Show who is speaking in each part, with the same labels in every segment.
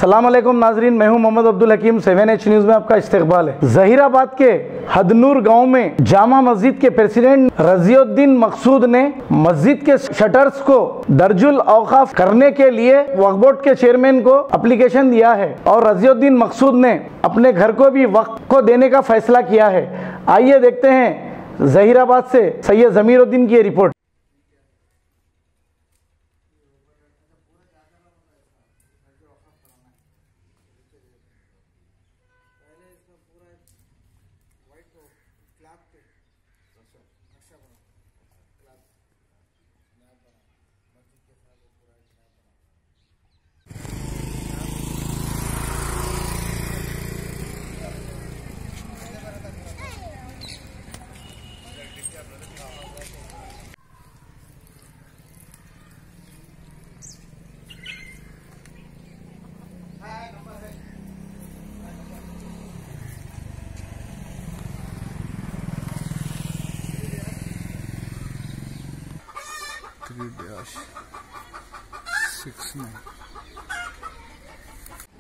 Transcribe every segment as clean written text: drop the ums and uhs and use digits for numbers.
Speaker 1: अस्सलाम वालेकुम नाजरीन, मैं हूं मोहम्मद अब्दुल हकीम। 7H न्यूज़ में आपका इस्तकबाल है। जहीराबाद के हदनूर गांव में जामा मस्जिद के प्रेसिडेंट रजीउद्दीन मकसूद ने मस्जिद के शटर्स को दर्जुल औकाफ करने के लिए वक्फ बोर्ड के चेयरमैन को एप्लीकेशन दिया है और रजीउद्दीन मकसूद ने अपने घर को भी वक्फ को देने का फैसला किया है। आइए देखते हैं जहीराबाद से सैयद जमीरुद्दीन की रिपोर्ट।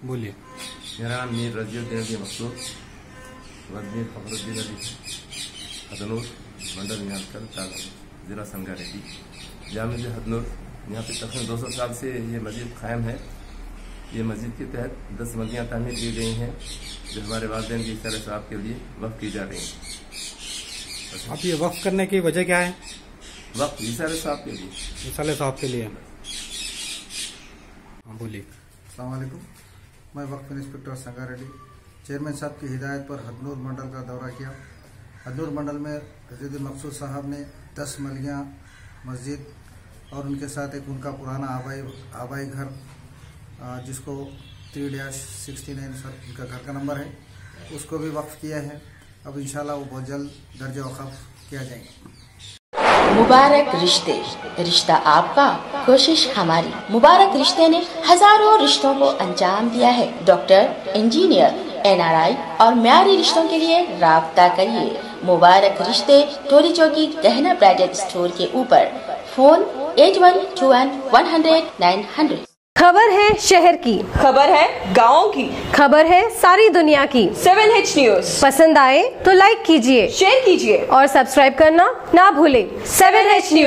Speaker 2: बोलिए।
Speaker 3: मेरा नाम मीर रजीउद्दीन मकसूद, वज़ीर फखरुद्दीन अली, हदनूर, मंडल निहालकर, जिला संगारेड्डी, जामा मस्जिद हदनूर। यहाँ पे तकरीबन 200 साल से ये मस्जिद कायम है। ये मस्जिद के तहत 10 मस्जियाँ तामीर की गई हैं जो हमारे वालिदैन की इशारे साहब के लिए वक्फ की जा रही हैं।
Speaker 2: आप ये वक्फ करने की वजह क्या है?
Speaker 3: वक्फ इशारे साहब के लिए।
Speaker 2: इशारे साहब के लिए। हाँ बोलिए।
Speaker 4: अस्सलाम वालेकुम, मैं वक्फ इंस्पेक्टर संगारेड्डी, चेयरमैन साहब की हिदायत पर हदनूर मंडल का दौरा किया। हदनूर मंडल में रजीउद्दीन मकसूद साहब ने 10 मलिया मस्जिद और उनके साथ एक उनका पुराना आबाई घर जिसको 3-69 सर उनका घर का नंबर है, उसको भी वक्फ किया है। अब इंशाल्लाह वो बहुत जल्द दर्जा वक़्फ़ किया जाएगा।
Speaker 5: मुबारक रिश्ते, रिश्ता आपका, कोशिश हमारी। मुबारक रिश्ते ने हजारों रिश्तों को अंजाम दिया है। डॉक्टर, इंजीनियर, NRI और म्यारी रिश्तों के लिए राब्ता करिए। मुबारक रिश्ते, टोली चौकी, गहना ब्राइडल स्टोर के ऊपर। फोन 8121
Speaker 6: खबर है शहर की,
Speaker 7: खबर है गाँव की,
Speaker 6: खबर है सारी दुनिया की।
Speaker 7: 7H न्यूज़
Speaker 6: पसंद आए तो लाइक कीजिए,
Speaker 7: शेयर कीजिए
Speaker 6: और सब्सक्राइब करना ना भूले।
Speaker 7: 7H news.